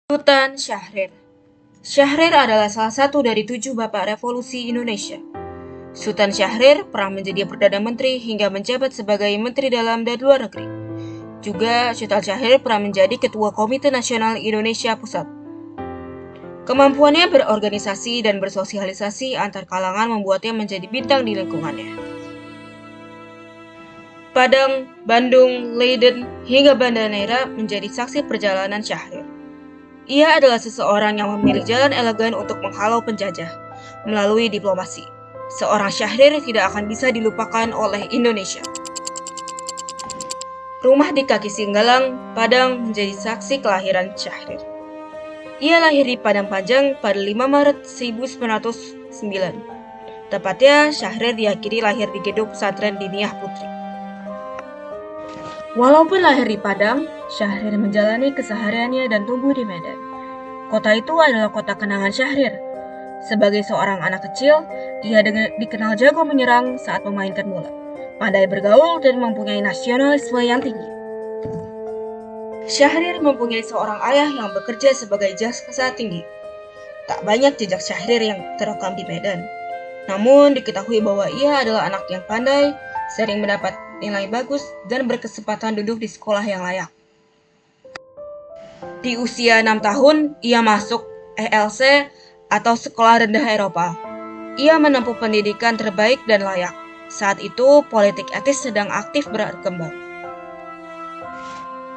Sultan Syahrir. Syahrir adalah salah satu dari 7 bapak revolusi Indonesia. Sultan Syahrir pernah menjadi Perdana Menteri hingga menjabat sebagai Menteri Dalam dan Luar Negeri. Juga Sultan Syahrir pernah menjadi Ketua Komite Nasional Indonesia Pusat. Kemampuannya berorganisasi dan bersosialisasi antar kalangan membuatnya menjadi bintang di lingkungannya. Padang, Bandung, Leiden, hingga Banda Neira menjadi saksi perjalanan Syahrir. Ia adalah seseorang yang memilih jalan elegan untuk menghalau penjajah melalui diplomasi. Seorang Syahrir tidak akan bisa dilupakan oleh Indonesia. Rumah di kaki Singgalang, Padang menjadi saksi kelahiran Syahrir. Ia lahir di Padang Panjang pada 5 Maret 1909. Tepatnya, Syahrir diyakini lahir di gedung pesantren Diniyah Putri. Walaupun lahir di Padang, Syahrir menjalani kesehariannya dan tumbuh di Medan. Kota itu adalah kota kenangan Syahrir. Sebagai seorang anak kecil, dia dikenal jago menyerang saat memainkan bola, pandai bergaul dan mempunyai nasionalisme yang tinggi. Syahrir mempunyai seorang ayah yang bekerja sebagai jaksa tinggi. Tak banyak jejak Syahrir yang terekam di Medan. Namun diketahui bahwa ia adalah anak yang pandai, sering mendapat nilai bagus, dan berkesempatan duduk di sekolah yang layak. Di usia 6 tahun, ia masuk ELC atau Sekolah Rendah Eropa. Ia menempuh pendidikan terbaik dan layak. Saat itu, politik etis sedang aktif berkembang.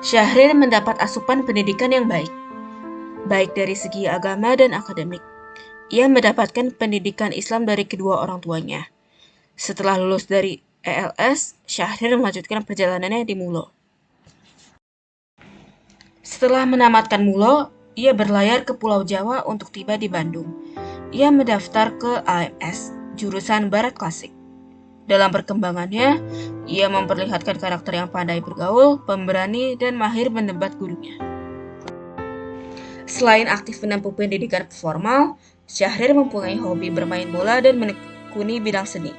Syahrir mendapat asupan pendidikan yang baik dari segi agama dan akademik. Ia mendapatkan pendidikan Islam dari kedua orang tuanya. Setelah lulus dari ELS, Syahrir melanjutkan perjalanannya di Mulo. Setelah menamatkan Mulo, ia berlayar ke Pulau Jawa untuk tiba di Bandung. Ia mendaftar ke AMS, jurusan Barat Klasik. Dalam perkembangannya, ia memperlihatkan karakter yang pandai bergaul, pemberani, dan mahir mendebat gurunya. Selain aktif menempuh pendidikan formal, Syahrir mempunyai hobi bermain bola dan menekuni bidang seni.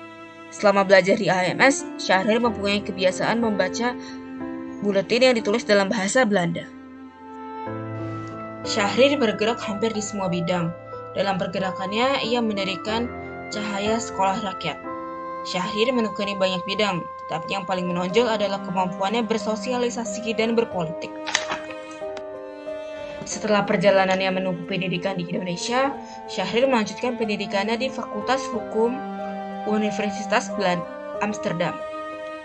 Selama belajar di AMS, Syahrir mempunyai kebiasaan membaca buletin yang ditulis dalam bahasa Belanda. Syahrir bergerak hampir di semua bidang. Dalam pergerakannya, ia mendirikan Cahaya Sekolah Rakyat. Syahrir menekuni banyak bidang, tetapi yang paling menonjol adalah kemampuannya bersosialisasi dan berpolitik. Setelah perjalanannya menempuh pendidikan di Indonesia, Syahrir melanjutkan pendidikannya di Fakultas Hukum Universitas Amsterdam.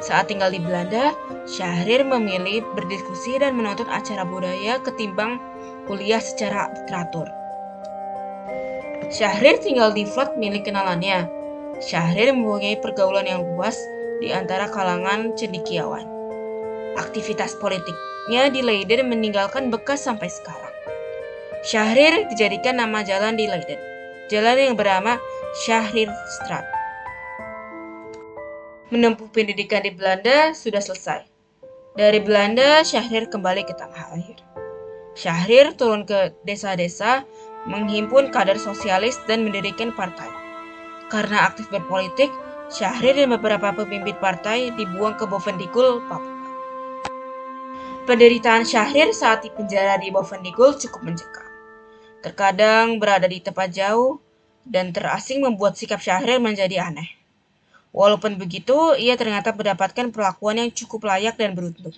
Saat tinggal di Belanda, Syahrir memilih berdiskusi dan menonton acara budaya ketimbang kuliah secara teratur. Syahrir tinggal di flat milik kenalannya. Syahrir mempunyai pergaulan yang luas di antara kalangan cendekiawan. Aktivitas politiknya di Leiden meninggalkan bekas sampai sekarang. Syahrir dijadikan nama jalan di Leiden, jalan yang bernama Syahrirstraat. Menempuh pendidikan di Belanda sudah selesai. Dari Belanda, Syahrir kembali ke tanah air. Syahrir turun ke desa-desa, menghimpun kader sosialis dan mendirikan partai. Karena aktif berpolitik, Syahrir dan beberapa pemimpin partai dibuang ke Bovendigul, Papua. Penderitaan Syahrir saat di penjara di Bovendigul cukup mencekam. Terkadang berada di tempat jauh dan terasing membuat sikap Syahrir menjadi aneh. Walaupun begitu, ia ternyata mendapatkan perlakuan yang cukup layak dan beruntung.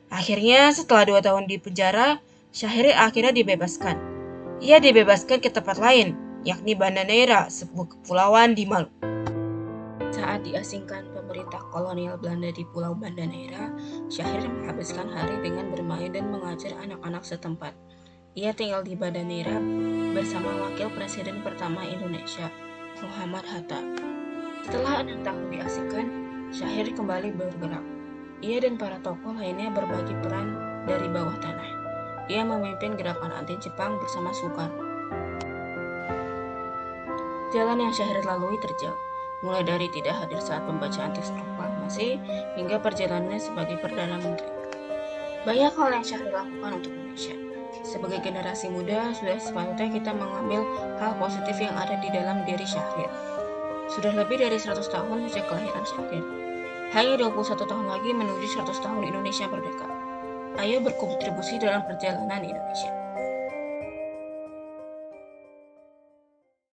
Akhirnya, setelah 2 tahun di penjara, Syahrir akhirnya dibebaskan. Ia dibebaskan ke tempat lain, yakni Banda Neira, sebuah kepulauan di Maluku. Saat diasingkan pemerintah kolonial Belanda di Pulau Banda Neira, Syahrir menghabiskan hari dengan bermain dan mengajar anak-anak setempat. Ia tinggal di Banda Neira bersama Wakil Presiden pertama Indonesia, Muhammad Hatta. Setelah 6 tahun diasingkan, Syahrir kembali bergerak. Ia dan para tokoh lainnya berbagi peran dari bawah tanah. Ia memimpin gerakan anti-Jepang bersama Soekarno. Jalan yang Syahrir lalui terjal, mulai dari tidak hadir saat pembacaan teks proklamasi hingga perjalanannya sebagai Perdana Menteri. Banyak hal yang Syahrir lakukan untuk Indonesia. Sebagai generasi muda, sudah sepatutnya kita mengambil hal positif yang ada di dalam diri Syahrir. Sudah lebih dari 100 tahun sejak kelahiran Syahrir. Hanya 21 tahun lagi menuju 100 tahun Indonesia merdeka. Ayo berkontribusi dalam perjalanan Indonesia.